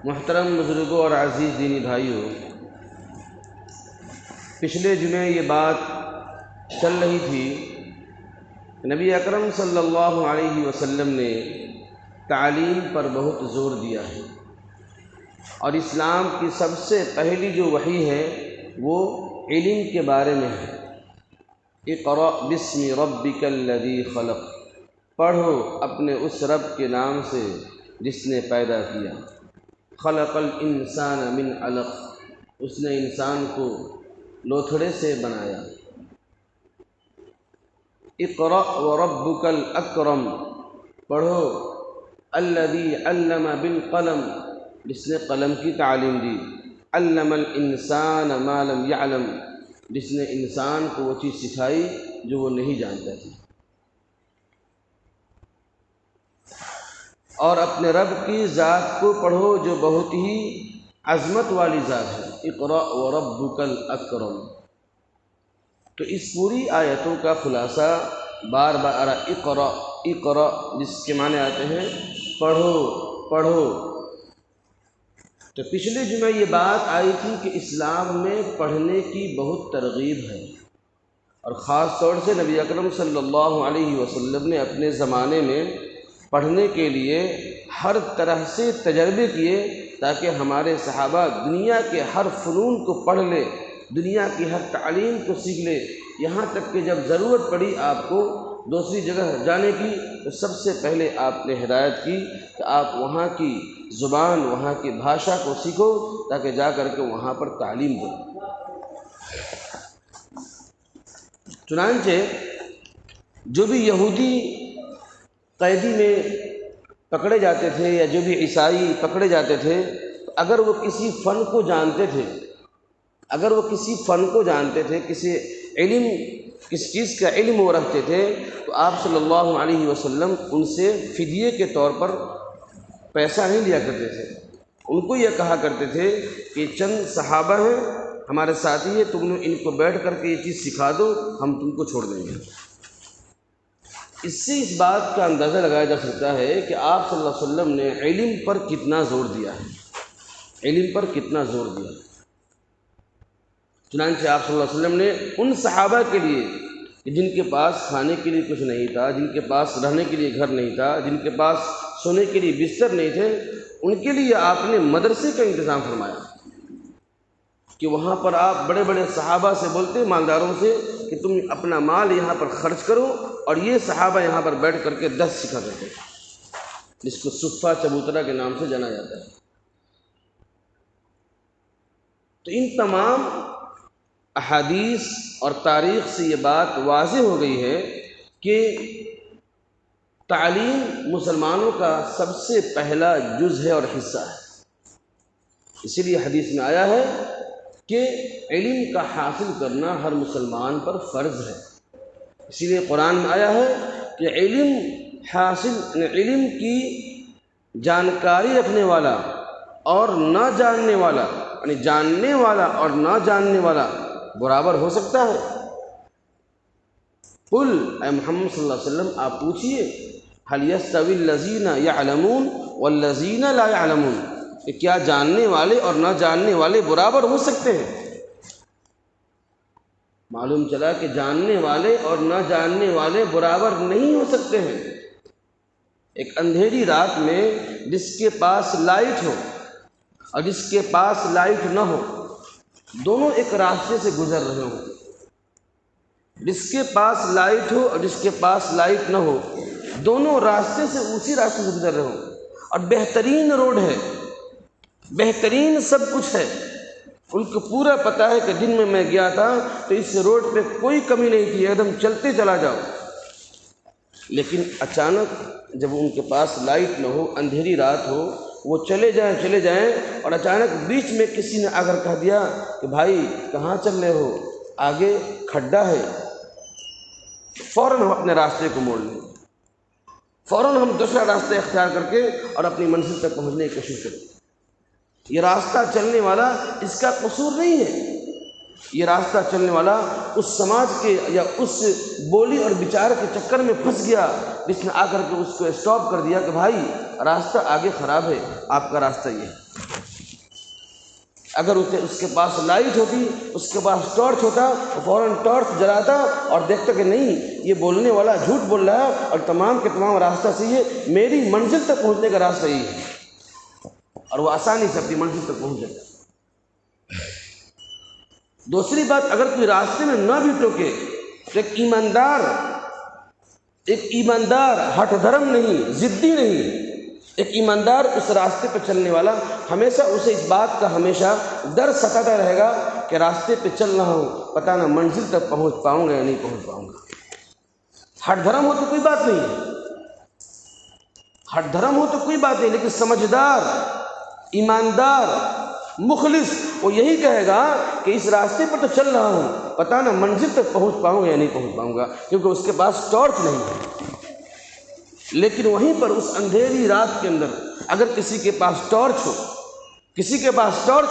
محترم بزرگوں اور عزیز دینی بھائیوں، پچھلے جمعے یہ بات چل رہی تھی کہ نبی اکرم صلی اللہ علیہ وسلم نے تعلیم پر بہت زور دیا ہے، اور اسلام کی سب سے پہلی جو وحی ہے وہ علم کے بارے میں ہے۔ اقرأ بسم ربک الذی خلق، پڑھو اپنے اس رب کے نام سے جس نے پیدا کیا۔ خلق الانسان من علق، اس نے انسان کو لوتھڑے سے بنایا۔ اقرأ وربک الاکرم، پڑھو الذی علم بالقلم، جس نے قلم کی تعلیم دی۔ علم الانسان ما لم یعلم، جس نے انسان کو وہ چیز سکھائی جو وہ نہیں جانتا تھا۔ اور اپنے رب کی ذات کو پڑھو جو بہت ہی عظمت والی ذات ہے۔ اقرأ وربک الاکرم۔ تو اس پوری آیتوں کا خلاصہ بار بار آ رہا، اقرأ اقرأ، جس کے معنی آتے ہیں پڑھو پڑھو۔ تو پچھلے جمعہ یہ بات آئی تھی کہ اسلام میں پڑھنے کی بہت ترغیب ہے، اور خاص طور سے نبی اکرم صلی اللہ علیہ وسلم نے اپنے زمانے میں پڑھنے کے لیے ہر طرح سے تجربے کیے تاکہ ہمارے صحابہ دنیا کے ہر فنون کو پڑھ لے، دنیا کی ہر تعلیم کو سیکھ لے، یہاں تک کہ جب ضرورت پڑی آپ کو دوسری جگہ جانے کی تو سب سے پہلے آپ نے ہدایت کی کہ آپ وہاں کی زبان، وہاں کی بھاشا کو سیکھو تاکہ جا کر کے وہاں پر تعلیم دو۔ چنانچہ جو بھی یہودی قیدی میں پکڑے جاتے تھے یا جو بھی عیسائی پکڑے جاتے تھے، اگر وہ کسی فن کو جانتے تھے، اگر وہ کسی فن کو جانتے تھے، کسی چیز کا علم وہ رکھتے تھے، تو آپ صلی اللہ علیہ وسلم ان سے فدیے کے طور پر پیسہ نہیں لیا کرتے تھے۔ ان کو یہ کہا کرتے تھے کہ چند صحابہ ہیں ہمارے ساتھی ہیں، تم نے ان کو بیٹھ کر کے یہ چیز سکھا دو، ہم تم کو چھوڑ دیں گے۔ اس سے اس بات کا اندازہ لگایا جا سکتا ہے کہ آپ صلی اللہ علیہ وسلم نے علم پر کتنا زور دیا ہے، علم پر کتنا زور دیا۔ چنانچہ آپ صلی اللہ علیہ وسلم نے ان صحابہ کے لیے جن کے پاس کھانے کے لیے کچھ نہیں تھا، جن کے پاس رہنے کے لیے گھر نہیں تھا، جن کے پاس سونے کے لیے بستر نہیں تھے، ان کے لیے آپ نے مدرسے کا انتظام فرمایا کہ وہاں پر آپ بڑے بڑے صحابہ سے بولتے، مالداروں سے، کہ تم اپنا مال یہاں پر خرچ کرو، اور یہ صحابہ یہاں پر بیٹھ کر کے درس سکھا کرتے، جس کو صفہ چبوترا کے نام سے جانا جاتا ہے۔ تو ان تمام احادیث اور تاریخ سے یہ بات واضح ہو گئی ہے کہ تعلیم مسلمانوں کا سب سے پہلا جز ہے اور حصہ ہے۔ اسی لیے حدیث میں آیا ہے کہ علم کا حاصل کرنا ہر مسلمان پر فرض ہے۔ اسی لیے قرآن میں آیا ہے کہ علم کی جانکاری رکھنے والا اور نہ جاننے والا، یعنی جاننے والا اور نہ جاننے والا برابر ہو سکتا ہے؟ قل، اے محمد صلی اللہ علیہ وسلم آپ پوچھئے، هل يستوي الذين يعلمون والذين لا يعلمون، کہ کیا جاننے والے اور نہ جاننے والے برابر ہو سکتے ہیں؟ معلوم چلا کہ جاننے والے اور نہ جاننے والے برابر نہیں ہو سکتے ہیں۔ ایک اندھیری رات میں جس کے پاس لائٹ ہو اور جس کے پاس لائٹ نہ ہو، دونوں ایک راستے سے گزر رہے ہوں، جس کے پاس لائٹ ہو اور جس کے پاس لائٹ نہ ہو، دونوں راستے سے اسی راستے سے گزر رہے ہوں، اور بہترین روڈ ہے، بہترین سب کچھ ہے، ان کو پورا پتہ ہے کہ دن میں گیا تھا تو اس روڈ پہ کوئی کمی نہیں تھی، ایک دم چلتے چلا جاؤ۔ لیکن اچانک جب ان کے پاس لائٹ نہ ہو، اندھیری رات ہو، وہ چلے جائیں اور اچانک بیچ میں کسی نے آ کر کہہ دیا کہ بھائی کہاں چل رہے ہو، آگے کھڈا ہے، فوراً ہم اپنے راستے کو موڑ لیں، فوراً ہم دوسرا راستہ اختیار کر کے اور اپنی منزل تک پہنچنے کی کوشش کریں۔ یہ راستہ چلنے والا اس کا قصور نہیں ہے، یہ راستہ چلنے والا اس سماج کے یا اس بولی اور بچار کے چکر میں پھنس گیا جس نے آ کر کے اس کو اسٹاپ کر دیا کہ بھائی راستہ آگے خراب ہے، آپ کا راستہ یہ ہے۔ اگر اس کے پاس لائٹ ہوتی، اس کے پاس ٹارچ ہوتا، تو فوراً ٹارچ جلاتا اور دیکھتا کہ نہیں، یہ بولنے والا جھوٹ بول رہا ہے اور تمام کے تمام راستہ صحیح ہے، میری منزل تک پہنچنے کا راستہ یہی ہے، اور وہ آسانی سے اپنی منزل تک پہنچ جاتا۔ دوسری بات، اگر کوئی راستے میں نہ بھی ٹوکے تو ایک ایماندار ہٹ دھرم نہیں، ضدی نہیں، ایک ایماندار اس راستے پہ چلنے والا ہمیشہ اسے اس بات کا ہمیشہ ڈر ستاتا رہے گا کہ راستے پہ چل رہا ہوں، پتہ نہ منزل تک پہنچ پاؤں گا یا نہیں پہنچ پاؤں گا۔ ہٹ دھرم ہو تو کوئی بات نہیں ہے، ہٹ دھرم ہو تو کوئی بات نہیں، لیکن سمجھدار، ایماندار، مخلص وہ یہی کہے گا کہ اس راستے پر تو چل رہا ہوں، پتہ نہ منزل تک پہنچ پاؤں گا یا نہیں پہنچ پاؤں گا، کیونکہ اس کے پاس ٹارچ نہیں ہے۔ لیکن وہیں پر اس اندھیری رات کے اندر اگر کسی کے پاس ٹارچ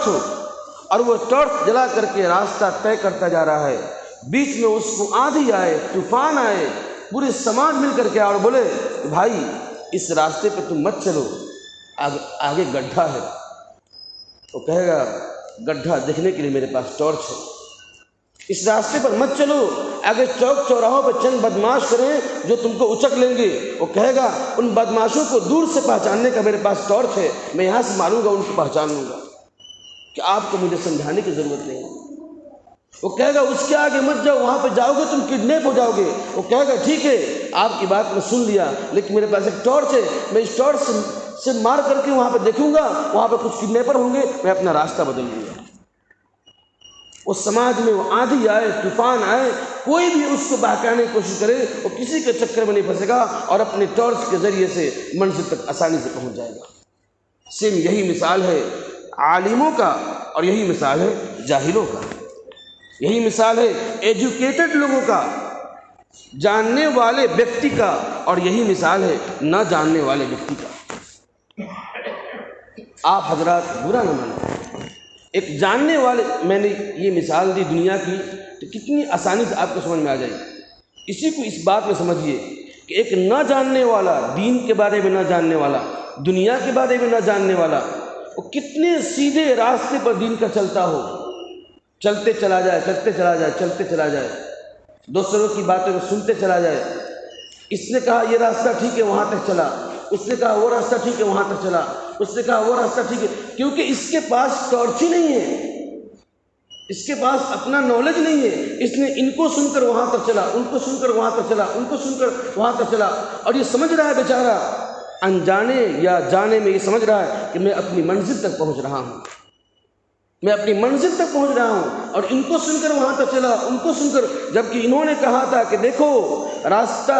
ہو اور وہ ٹارچ جلا کر کے راستہ طے کرتا جا رہا ہے، بیچ میں اس کو آندھی آئے، طوفان آئے، پورے سماج مل کر کے اور بولے بھائی اس راستے پہ تم مت چلو، آگے گڈھا ہے، وہ کہے گا گڈھا دیکھنے کے لیے میرے پاس ٹارچ ہے، اس راستے پر مت چلو، آگے چوک چوراہوں پہ چند بدماش کریں جو تم کو اچک لیں گے، وہ کہے گا ان بدماشوں کو دور سے پہچاننے کا میرے پاس ٹارچ ہے، میں یہاں سے ماروں گا، ان کو پہچان لوں گا، کہ آپ کو مجھے سمجھانے کی ضرورت نہیں ہے۔ وہ کہے گا اس کے آگے مت جاؤ، وہاں پہ جاؤ گے تم کڈنیپ ہو جاؤ گے، وہ کہے گا ٹھیک ہے آپ کی بات میں سن لیا، لیکن میرے پاس ایک ٹارچ ہے، میں اس ٹارچ سے مار کر کے وہاں پہ دیکھوں گا، وہاں پہ کچھ کڈنیپر ہوں گے، میں اپنا راستہ بدل دوں گا۔ اس سماج میں وہ آندھی آئے، طوفان آئے، کوئی بھی اس کو بہکانے کی کوشش کرے، وہ کسی کے چکر میں نہیں پھنسے گا اور اپنے ٹارچ کے ذریعے سے منزل تک آسانی سے پہنچ جائے گا۔ سیم یہی مثال ہے عالموں کا اور یہی مثال ہے جاہلوں کا، یہی مثال ہے ایجوکیٹڈ لوگوں کا، جاننے والے ویکتی کا، اور یہی مثال ہے نہ جاننے والے ویکتی کا۔ آپ حضرات برا نہ مانیں، ایک جاننے والے، میں نے یہ مثال دی دنیا کی تو کتنی آسانی سے آپ کو سمجھ میں آ جائے گی۔ اسی کو اس بات میں سمجھیے کہ ایک نہ جاننے والا، دین کے بارے میں نہ جاننے والا، دنیا کے بارے میں نہ جاننے والا، وہ کتنے سیدھے راستے پر دین کا چلتا ہو، چلتے چلا جائے، چلتے چلا جائے، چلتے چلا جائے، دوسروں کی باتوں کو سنتے چلا جائے، اس نے کہا یہ راستہ ٹھیک ہے وہاں تک چلا، اس نے کہا وہ راستہ ٹھیک ہے وہاں تک چلا، اس نے کہا وہ راستہ ٹھیک ہے، کیونکہ اس کے پاس ٹارچ ہی نہیں ہے، اس کے پاس اپنا نالج نہیں ہے، اس نے ان کو سن کر وہاں تک چلا، ان کو سن کر وہاں تک چلا، ان کو سن کر وہاں تک چلا، اور یہ سمجھ رہا ہے بیچارہ انجانے یا جانے میں، یہ سمجھ رہا ہے کہ میں اپنی منزل تک پہنچ رہا ہوں، میں اپنی منزل تک پہنچ رہا ہوں، اور ان کو سن کر وہاں تک چلا، ان کو سن کر، جبکہ انہوں نے کہا تھا کہ دیکھو راستہ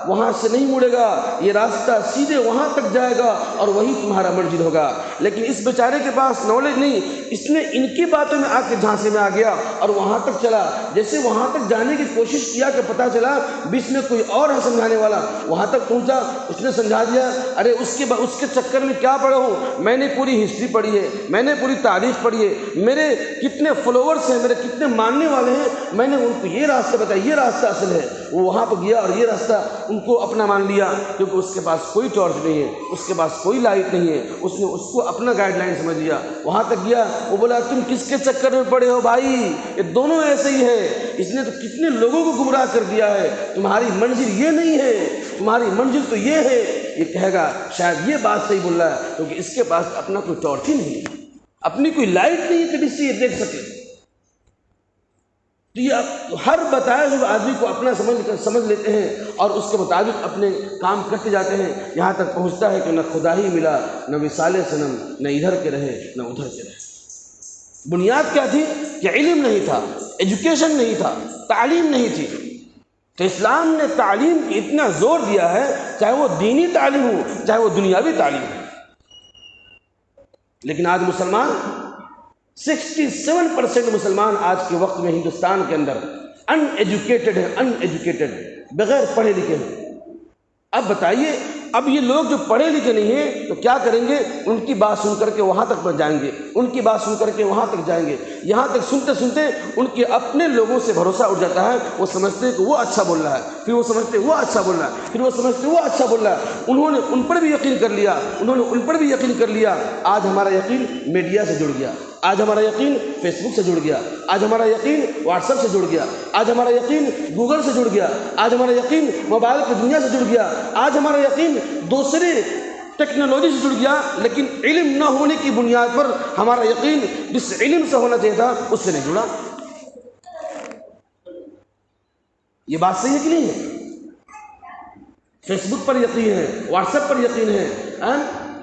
وہاں سے نہیں مڑے گا، یہ راستہ سیدھے وہاں تک جائے گا اور وہی تمہارا منزل ہوگا، لیکن اس بیچارے کے پاس نالج نہیں، اس نے ان کی باتوں میں آ کے جھانسے میں آ گیا اور وہاں تک چلا، جیسے وہاں تک جانے کی کوشش کیا کہ پتہ چلا بیچ میں کوئی اور ہے سمجھانے والا، وہاں تک پہنچا، اس نے سمجھا دیا، ارے اس کے چکر میں کیا پڑا ہوں، میں نے پوری ہسٹری پڑھی ہے، میں نے پوری تاریخ پڑھی ہے، میرے کتنے فالوورس ہیں، میرے کتنے ماننے والے ہیں، میں نے ان کو یہ راستہ بتایا، یہ راستہ اصل ہے، وہ وہاں پہ گیا اور یہ راستہ ان کو اپنا مان لیا، کیونکہ اس کے پاس کوئی ٹارچ نہیں ہے، اس کے پاس کوئی لائٹ نہیں ہے، اس نے اس کو اپنا گائیڈ لائن سمجھ لیا، وہاں تک گیا، وہ بولا تم کس کے چکر میں پڑے ہو بھائی، یہ دونوں ایسے ہی ہے، اس نے تو کتنے لوگوں کو گمراہ کر دیا ہے، تمہاری منزل یہ نہیں ہے، تمہاری منزل تو یہ ہے، یہ کہے گا شاید یہ بات صحیح بول رہا ہے، کیونکہ اس کے پاس اپنا کوئی ٹارچ ہی نہیں ہے، اپنی کوئی لائٹ نہیں ہے کہ جس سے یہ دیکھ سکے۔ تو یہ ہر بتائے ہوئے آدمی کو اپنا سمجھ لیتے ہیں اور اس کے مطابق اپنے کام کرتے جاتے ہیں، یہاں تک پہنچتا ہے کہ نہ خدا ہی ملا، نہ وصال صنم، نہ ادھر کے رہے نہ ادھر کے رہے۔ بنیاد کیا تھی کہ علم نہیں تھا، ایجوکیشن نہیں تھا، تعلیم نہیں تھی، تو اسلام نے تعلیم کی اتنا زور دیا ہے، چاہے وہ دینی تعلیم ہو چاہے وہ دنیاوی تعلیم ہو۔ لیکن آج مسلمان 67% مسلمان آج کے وقت میں ہندوستان کے اندر ان ایجوکیٹڈ ہیں، ان ایجوکیٹڈ، بغیر پڑھے لکھے ہیں۔ اب بتائیے، اب یہ لوگ جو پڑھے لکھے نہیں ہیں تو کیا کریں گے؟ ان کی بات سن کر کے وہاں تک پہنچ جائیں گے، ان کی بات سن کر کے وہاں تک جائیں گے، یہاں تک سنتے سنتے ان کے اپنے لوگوں سے بھروسہ اٹھ جاتا ہے، وہ سمجھتے کہ وہ اچھا بول رہا ہے، پھر وہ سمجھتے وہ اچھا بول رہا ہے، پھر وہ سمجھتے وہ اچھا بول رہا ہے، انہوں نے ان پر بھی یقین کر لیا، انہوں نے ان پر بھی یقین کر لیا، آج ہمارا یقین میڈیا سے جڑ گیا، آج ہمارا یقین فیس بک سے جڑ گیا، آج ہمارا یقین واٹس ایپ سے جڑ گیا، آج ہمارا یقین گوگل سے جڑ گیا، آج ہمارا یقین موبائل کی دنیا سے جڑ گیا، آج ہمارا یقین دوسرے ٹیکنالوجی سے جڑ گیا، لیکن علم نہ ہونے کی بنیاد پر ہمارا یقین جس علم سے ہونا چاہیے تھا اس سے نہیں جڑا۔ یہ بات صحیح ہے کہ نہیں ہے؟ فیس بک پر یقین ہے، واٹس ایپ پر یقین ہے،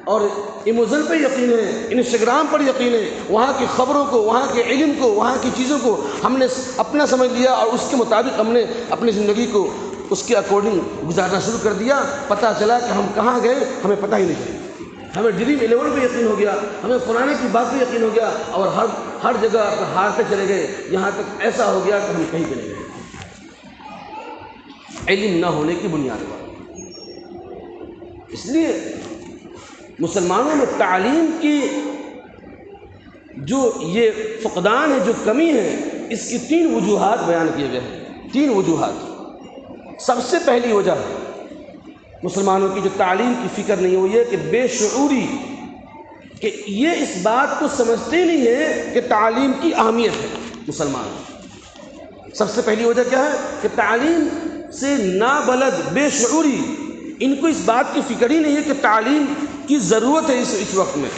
اور ایمیزون پہ یقین ہے، انسٹاگرام پر یقین ہے، وہاں کی خبروں کو، وہاں کے علم کو، وہاں کی چیزوں کو ہم نے اپنا سمجھ لیا اور اس کے مطابق ہم نے اپنی زندگی کو اس کے اکارڈنگ گزارنا شروع کر دیا۔ پتہ چلا کہ ہم کہاں گئے ہمیں پتہ ہی نہیں چلا۔ ہمیں ڈریم 11 پہ یقین ہو گیا، ہمیں قرآن کی بات پہ یقین ہو گیا، اور ہر جگہ پر ہارتے چلے گئے، یہاں تک ایسا ہو گیا کہ ہم کہیں چلے گئے علم نہ ہونے کی بنیاد پر۔ اس لیے مسلمانوں میں تعلیم کی جو یہ فقدان ہے، جو کمی ہے، اس کی 3 وجوہات بیان کیے گئے ہیں۔ 3 وجوہات۔ سب سے پہلی وجہ مسلمانوں کی جو تعلیم کی فکر نہیں ہوئی ہے کہ بے شعوری، کہ یہ اس بات کو سمجھتے نہیں ہے کہ تعلیم کی اہمیت ہے۔ مسلمان سب سے پہلی وجہ کیا ہے کہ تعلیم سے نابلد، بے شعوری، ان کو اس بات کی فکر ہی نہیں ہے کہ تعلیم کی ضرورت ہے اس وقت میں۔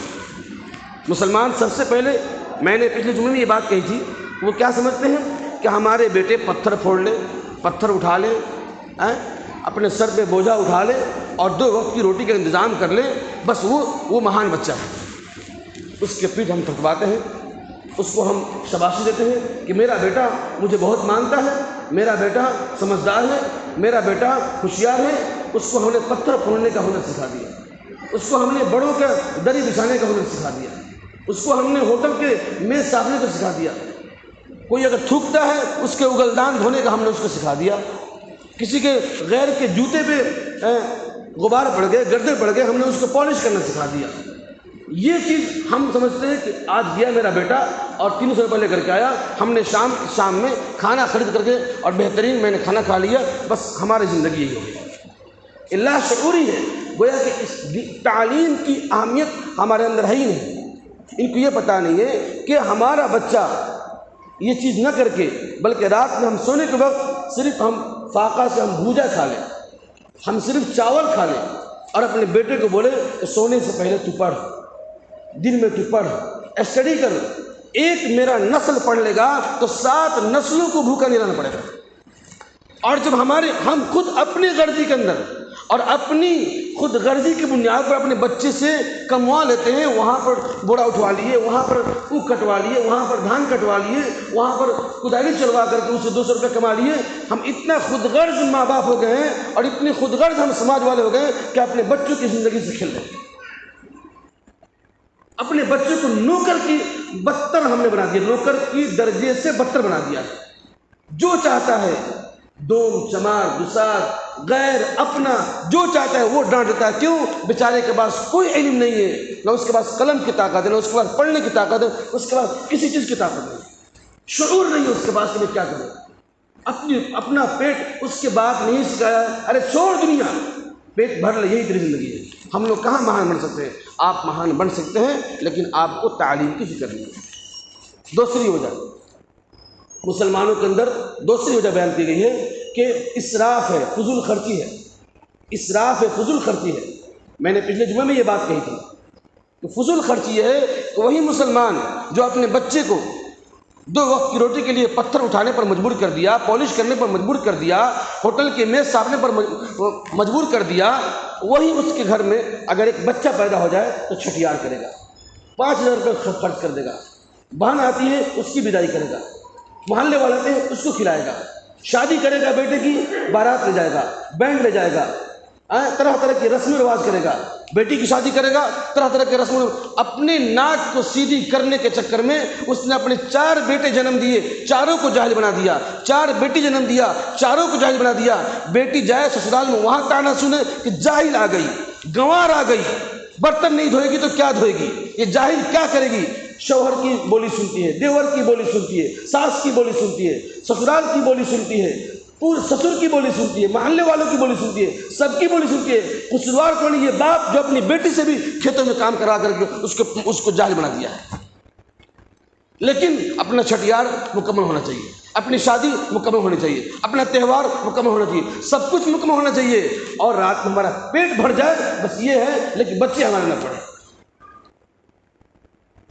مسلمان سب سے پہلے، میں نے پچھلے جمعے میں یہ بات کہی تھی، وہ کیا سمجھتے ہیں کہ ہمارے بیٹے پتھر پھوڑ لیں، پتھر اٹھا لیں، اپنے سر پہ بوجھا اٹھا لیں اور 2 وقت کی روٹی کا انتظام کر لیں، بس وہ مہان بچہ ہے۔ اس کے پیٹھ ہم تھکواتے ہیں، اس کو ہم شاباشی دیتے ہیں کہ میرا بیٹا مجھے بہت مانتا ہے، میرا بیٹا سمجھدار ہے، میرا بیٹا ہوشیار ہے۔ اس کو ہم نے پتھر پھوڑنے کا ہنر سکھا دیا، اس کو ہم نے بڑوں کا دری بچھانے کا ہنر سکھا دیا، اس کو ہم نے ہوٹل کے میز صافنے کو سکھا دیا۔ کوئی اگر تھوکتا ہے اس کے اگلدان دھونے کا ہم نے اس کو سکھا دیا۔ کسی کے غیر کے جوتے پہ غبار پڑ گئے، گردے پڑ گئے، ہم نے اس کو پالش کرنا سکھا دیا۔ یہ چیز ہم سمجھتے ہیں کہ آج گیا میرا بیٹا اور 300 روپے لے کر کے آیا، ہم نے شام میں کھانا خرید کر کے اور بہترین میں نے کھانا کھا لیا، بس ہماری زندگی یہی ہوگی۔ اللہ شعوری ہے، گویا کہ اس تعلیم کی اہمیت ہمارے اندر ہے ہی نہیں۔ ان کو یہ پتہ نہیں ہے کہ ہمارا بچہ یہ چیز نہ کر کے، بلکہ رات میں ہم سونے کے وقت صرف ہم فاقہ سے ہم بھوجا کھا لیں، ہم صرف چاول کھا لیں، اور اپنے بیٹے کو بولے کہ سونے سے پہلے تو پڑھ، دن میں تو پڑھ، اسٹڈی کر۔ ایک میرا نسل پڑھ لے گا تو 7 نسلوں کو بھوکا نہیں رہنا پڑے گا۔ اور جب ہم خود اپنی غرضی کے اندر اور اپنی خود غرضی کی بنیاد پر اپنے بچے سے کموا لیتے ہیں، وہاں پر بوڑا اٹھوا لیے، وہاں پر اونک کٹوا لیے، وہاں پر دھان کٹوا لیے، وہاں پر کدائی چلوا کر کے اسے 200 روپے کما لیے، ہم اتنا خود غرض ماں باپ ہو گئے ہیں اور اتنے خود غرض ہم سماج والے ہو گئے ہیں کہ اپنے بچوں کی زندگی سے کھیل رہے ہیں۔ اپنے بچے کو نوکر کی بدتر ہم نے بنا دیا، نوکر کی درجے سے بدتر بنا دیا۔ جو چاہتا ہے دوم چمار گسار غیر اپنا جو چاہتا ہے وہ ڈانٹ دیتا ہے۔ کیوں؟ بیچارے کے پاس کوئی علم نہیں ہے، نہ اس کے پاس قلم کی طاقت ہے، نہ اس کے پاس پڑھنے کی طاقت ہے، اس کے پاس کسی چیز کی طاقت نہیں، شعور نہیں ہے اس کے پاس کہ میں کیا کروں۔ اپنا پیٹ اس کے باپ نہیں سکھایا، ارے چھوڑ دنیا، پیٹ بھر لے، یہی تیری زندگی ہے۔ ہم لوگ کہاں مہان بن سکتے ہیں؟ آپ مہان بن سکتے ہیں لیکن آپ کو تعلیم کی فکر نہیں ہے۔ دوسری وجہ مسلمانوں کے اندر دوسری وجہ بیان کی گئی ہے کہ اسراف ہے، فضول خرچی ہے، اسراف ہے، فضول خرچی ہے۔ میں نے پچھلے جمعے میں یہ بات کہی تھی کہ فضول خرچی یہ ہے کہ وہی مسلمان جو اپنے بچے کو 2 وقت کی روٹی کے لیے پتھر اٹھانے پر مجبور کر دیا، پالش کرنے پر مجبور کر دیا، ہوٹل کے میز صافنے پر مجبور کر دیا، وہی اس کے گھر میں اگر ایک بچہ پیدا ہو جائے تو چھٹیار کرے گا، 5000 روپے خرچ کر دے گا، بہن آتی ہے اس کی بدائی کرے گا، محلے والے آتے ہیں اس کو کھلائے گا، شادی کرے گا بیٹے کی، بارات لے جائے گا، بینڈ لے جائے گا، طرح طرح کی رسم و رواج کرے گا، بیٹی کی شادی کرے گا، طرح طرح کے رسم و رواج۔ اپنے ناک کو سیدھی کرنے کے چکر میں اس نے اپنے 4 بیٹے جنم دیے، چاروں کو جاہل بنا دیا، 4 بیٹی جنم دیا، چاروں کو جاہل بنا دیا۔ بیٹی جائے سسرال میں وہاں تانا سنے کہ جاہل آ گئی، گنوار آ گئی، برتن نہیں دھوئے گی تو کیا دھوئے گی، یہ جاہل کیا کرے گی۔ شوہر کی بولی سنتی ہے، دیور کی بولی سنتی ہے، ساس کی بولی سنتی ہے، سسرال کی بولی سنتی ہے، پورے سسر کی بولی سنتی ہے، محلے والوں کی بولی سنتی ہے، سب کی بولی سنتی ہے۔ قصوروار کون ہے؟ یہ باپ جو اپنی بیٹی سے بھی کھیتوں میں کام کرا کر کے اس کو جاہل بنا دیا ہے۔ لیکن اپنا چھٹیار مکمل ہونا چاہیے، اپنی شادی مکمل ہونی چاہیے، اپنا تہوار مکمل ہونا چاہیے، سب کچھ مکمل ہونا چاہیے، اور رات میں ہمارا پیٹ بھر جائے، بس یہ ہے، لیکن بچے ہمارے نہ پڑھیں۔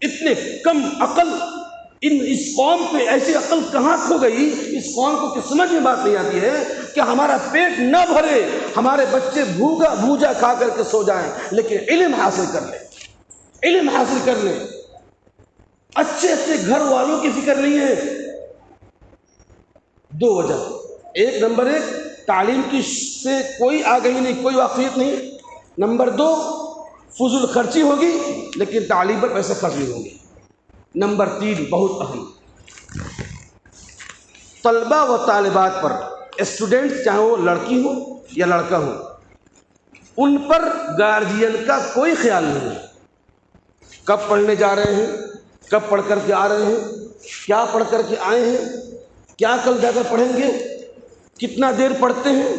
اتنے کم عقل، اس قوم پہ ایسی عقل کہاں کھو گئی؟ اس قوم کو کس سمجھ میں بات نہیں آتی ہے کہ ہمارا پیٹ نہ بھرے، ہمارے بچے بھوجا کھا کر کے سو جائیں، لیکن علم حاصل کر لیں، علم حاصل کر لیں۔ اچھے گھر والوں کی فکر نہیں ہے۔ دو وجہ، ایک نمبر ایک، تعلیم کی سے کوئی آگہی نہیں، کوئی واقفیت نہیں۔ نمبر دو، فضول خرچی ہوگی لیکن تعلیم پر پیسے خرچ نہیں ہوگی۔ نمبر تین، بہت اہم، طلبہ و طالبات پر، اسٹوڈنٹ چاہے وہ لڑکی ہو یا لڑکا ہو، ان پر گارجین کا کوئی خیال نہیں ہے۔ کب پڑھنے جا رہے ہیں، کب پڑھ کر کے آ رہے ہیں، کیا پڑھ کر کے آئے ہیں، کیا کل جا کر پڑھیں گے، کتنا دیر پڑھتے ہیں،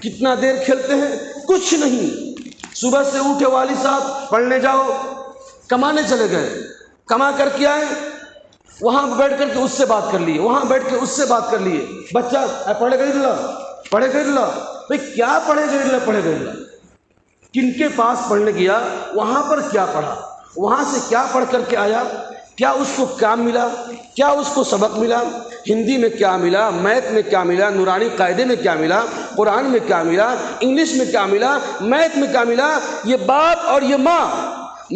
کتنا دیر کھیلتے ہیں، کچھ نہیں۔ صبح سے اٹھے والد صاحب پڑھنے جاؤ، کمانے چلے گئے، کما کر کے آئے، وہاں بیٹھ کر کے اس سے بات کر لیے، وہاں بیٹھ کے اس سے بات کر لیے۔ بچہ پڑھے گا اللہ، پڑھے گا اللہ، بھائی کیا پڑھے گا اللہ، پڑھے گا اللہ؟ کن کے پاس پڑھنے گیا، وہاں پر کیا پڑھا، وہاں سے کیا پڑھ کر کے آیا، کیا اس کو کام ملا، کیا اس کو سبق ملا، ہندی میں کیا ملا، میتھ میں کیا ملا، نورانی قاعدے میں کیا ملا، قرآن میں کیا ملا، انگلش میں کیا ملا، میتھ میں کیا ملا۔ یہ باپ اور یہ ماں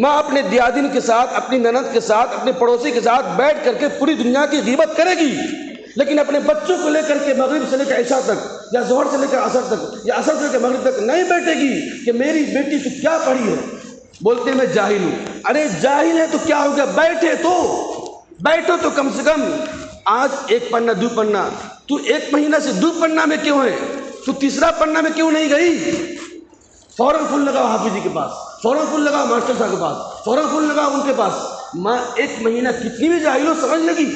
اپنے دیادن کے ساتھ، اپنی نند کے ساتھ، اپنے پڑوسی کے ساتھ بیٹھ کر کے پوری دنیا کی غیبت کرے گی، لیکن اپنے بچوں کو لے کر کے مغرب سے لے کر عشاء تک، یا ظہر سے لے کر عصر تک، یا عصر سے لے کر مغرب تک نہیں بیٹھے گی کہ میری بیٹی تو کیا پڑھی ہے۔ بولتے میں جاہل ہوں، ارے جاہل ہے تو کیا ہو گیا، بیٹھو تو کم سے کم۔ آج ایک پنہ دو پنہ، تو ایک مہینہ سے دو پنہ میں کیوں ہے، تو تیسرا پنہ میں کیوں نہیں گئی؟ فوراً فون لگاؤ حافظ جی کے پاس، فوراً فون لگاؤ ماسٹر صاحب کے پاس، فوراً فون لگاؤ ان کے پاس۔ ماں ایک مہینہ کتنی بھی جاہل ہو سمجھ لگی۔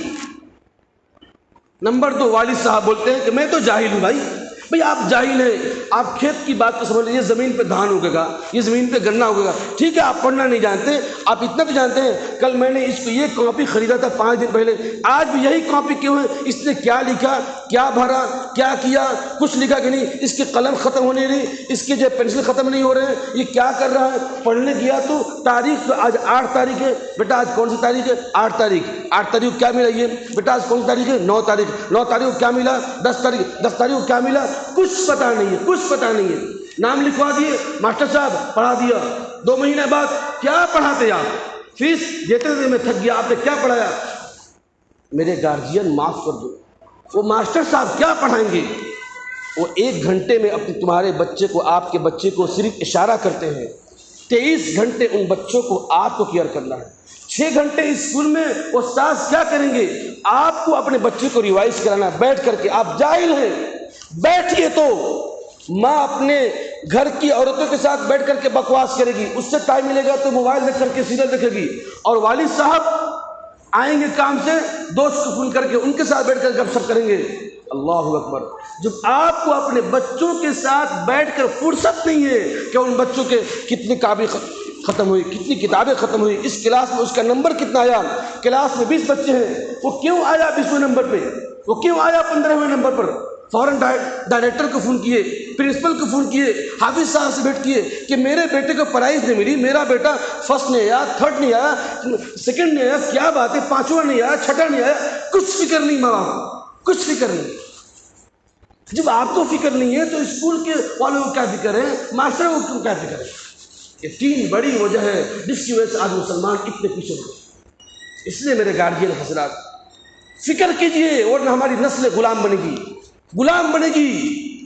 نمبر دو، والد صاحب بولتے ہیں کہ میں تو جاہل ہوں۔ بھائی آپ جاہل ہیں، آپ کھیت کی بات کو سمجھ لیجیے، زمین پہ دھان اگے گا، یہ زمین پہ گنا اگے گا، ٹھیک ہے آپ پڑھنا نہیں جانتے، آپ اتنا تو جانتے ہیں کل میں نے اس کو یہ کاپی خریدا تھا 5 دن پہلے، آج بھی یہی کاپی کیوں ہے، اس نے کیا لکھا، کیا بھرا، کیا کیا، کچھ لکھا کہ نہیں، اس کی قلم ختم ہونے نہیں، اس کے جو پینسل ختم نہیں ہو رہے ہیں، یہ کیا کر رہا ہے۔ پڑھنے گیا تو تاریخ تو آج 8 تاریخ ہے، بیٹا آج کون سی تاریخ ہے، 8 تاریخ، 8 تاریخ کو کیا ملا، یہ بیٹا آج کون سی تاریخ ہے، 9 تاریخ، 9 تاریخ کو کیا ملا، 10 تاریخ، 10 تاریخ کو کیا ملا، کچھ پتہ نہیں ہے، کچھ پتہ نہیں ہے۔ نام لکھوا دیے، ماسٹر صاحب پڑھا دیا، 2 مہینے بعد کیا پڑھاتے آپ، فیس دیتے تھے میں تھک گیا، آپ نے کیا پڑھایا۔ میرے گارجین معاف کر دو، وہ ماسٹر صاحب کیا پڑھائیں گے، وہ 1 گھنٹے میں تمہارے بچے کو، آپ کے بچے کو صرف اشارہ کرتے ہیں، 23 گھنٹے ان بچوں کو آپ کو کیئر کرنا ہے۔ 6 گھنٹے اسکول میں استاذ کیا کریں گے، آپ کو اپنے بچے کو ریوائز کرانا ہے بیٹھ کر کے۔ آپ جاہل ہیں، بیٹھیے تو ماں اپنے گھر کی عورتوں کے ساتھ بیٹھ کر کے بکواس کرے گی، اس سے ٹائم ملے گا تو موبائل دیکھ کر کے سیریل دیکھے گی، اور والد صاحب آئیں گے کام سے، دوست کو فون کر کے ان کے ساتھ بیٹھ کر گپ شپ کریں گے۔ اللہ اکبر۔ جب آپ کو اپنے بچوں کے ساتھ بیٹھ کر فرصت نہیں ہے کہ ان بچوں کے کتنی کتابیں ختم ہوئی، کتنی کتابیں ختم ہوئی، اس کلاس میں اس کا نمبر کتنا آیا، کلاس میں 20 بچے ہیں، وہ کیوں آیا 20ویں نمبر پہ، وہ کیوں آیا 15ویں نمبر پر۔ فوراً ڈائریکٹر کو فون کیے، پرنسپل کو فون کیے، حافظ صاحب سے بیٹھ کیے کہ میرے بیٹے کو پرائز نہیں ملی، میرا بیٹا فرسٹ نہیں آیا، تھرڈ نہیں آیا، سیکنڈ نہیں آیا، کیا بات ہے، 5واں نہیں آیا، 6واں نہیں آیا، کچھ فکر نہیں ماں باپ، کچھ فکر نہیں۔ جب آپ کو فکر نہیں ہے تو اسکول کے والوں کو کیا فکر ہے، ماسٹروں کو کیا فکر ہے۔ یہ 3 بڑی وجہ ہے جس کی وجہ سے آج مسلمان اتنے پیچھے ہو گئے۔ اس لیے میرے گارجین حضرات فکر کیجئے، ورنہ ہماری نسل غلام بنے گی، غلام بنے گی،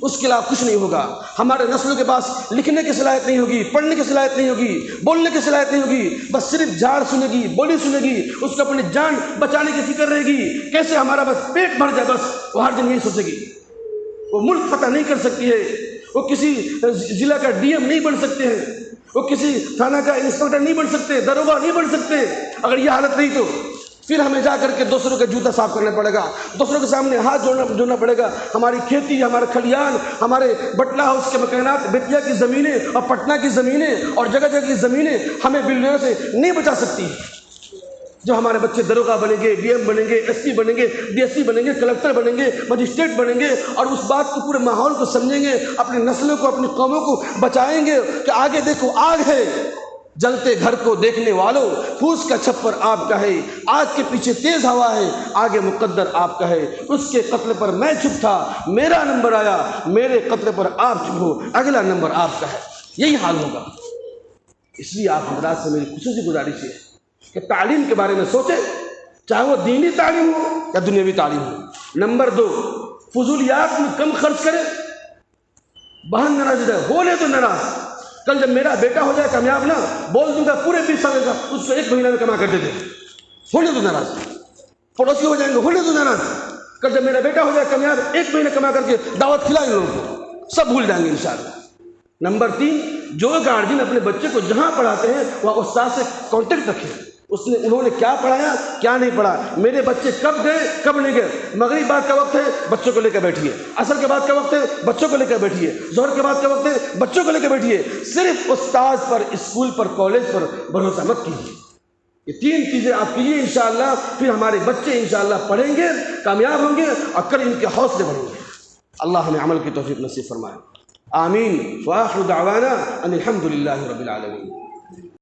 اس کے علاوہ کچھ نہیں ہوگا۔ ہمارے نسلوں کے پاس لکھنے کی صلاحیت نہیں ہوگی، پڑھنے کی صلاحیت نہیں ہوگی، بولنے کی صلاحیت نہیں ہوگی، بس صرف جھاڑ سنے گی، بولی سنے گی، اس کو اپنی جان بچانے کی فکر رہے گی، کیسے ہمارا بس پیٹ بھر جائے، بس وہ ہر دن یہی سوچے گی۔ وہ ملک فتح نہیں کر سکتی ہے، وہ کسی ضلع کا ڈی ایم نہیں بن سکتے ہیں، وہ کسی تھانہ کا انسپکٹر نہیں بن سکتے، داروغہ نہیں بن سکتے۔ اگر یہ حالت نہیں تو پھر ہمیں جا کر کے دوسروں کا جوتا صاف کرنا پڑے گا، دوسروں کے سامنے ہاتھ جوڑنا پڑے گا۔ ہماری کھیتی، ہمارے کھلیان، ہمارے بٹلہ ہاؤس کے مکانات، بیتیا کی زمینیں اور پٹنہ کی زمینیں اور جگہ جگہ کی زمینیں ہمیں بلڈروں سے نہیں بچا سکتی۔ جو ہمارے بچے دروغہ بنیں گے، ڈی ایم بنیں گے، ایس پی بنیں گے، ڈی ایس پی بنیں گے، کلکٹر بنیں گے، مجسٹریٹ بنیں گے، اور اس بات کو پورے ماحول کو سمجھیں گے، اپنی نسلوں کو، اپنی قوموں کو بچائیں گے کہ آگے دیکھو آگ ہے، جلتے گھر کو دیکھنے والوں، پھوس کا چھپر آپ کا ہے، آگ کے پیچھے تیز ہوا ہے، آگے مقدر آپ کا ہے، اس کے قتل پر میں چپ تھا، میرا نمبر آیا، میرے قتل پر آپ چپ ہو، اگلا نمبر آپ کا ہے، یہی حال ہوگا۔ اس لیے آپ حضرات سے میری خصوصی گزارش ہے کہ تعلیم کے بارے میں سوچیں، چاہے وہ دینی تعلیم ہو یا دنیاوی تعلیم ہو۔ نمبر 2، فضولیات میں کم خرچ کریں۔ بہن ناراض ہے، بولے تو ناراض، کل جب میرا بیٹا ہو جائے کامیاب نا، بول دوں گا پورے 20 سال کا اس کو 1 مہینہ میں کما کر دے دے، ہونے تو ناراض۔ پڑوسی ہو جائیں گے، ہونے تو ناراض، کل جب میرا بیٹا ہو جائے کامیاب 1 مہینہ کما کر کے دعوت کھلائیں لوگوں کو، سب بھول جائیں گے انشاءاللہ۔ نمبر 3، جو گارجین اپنے بچے کو جہاں پڑھاتے ہیں وہاں استاد سے کانٹیکٹ رکھیں، انہوں نے کیا پڑھایا کیا نہیں پڑھا، میرے بچے کب گئے کب نہیں گئے، مغرب بعد کا وقت ہے بچوں کو لے کر بیٹھیے، عصر کے بعد کا وقت ہے بچوں کو لے کر بیٹھیے، ظہر کے بعد کا وقت ہے بچوں کو لے کر بیٹھیے۔ صرف استاد پر، اسکول پر، کالج پر بھروسہ مت کیجیے۔ یہ 3 چیزیں آپ کیجیے، انشاءاللہ پھر ہمارے بچے انشاءاللہ پڑھیں گے، کامیاب ہوں گے، اور کل ان کے حوصلے بڑھیں گے۔ اللہ ہمیں عمل کی توفیق نصیب فرمائے، آمین۔ وآخر دعوانا ان الحمد للہ رب العالمین۔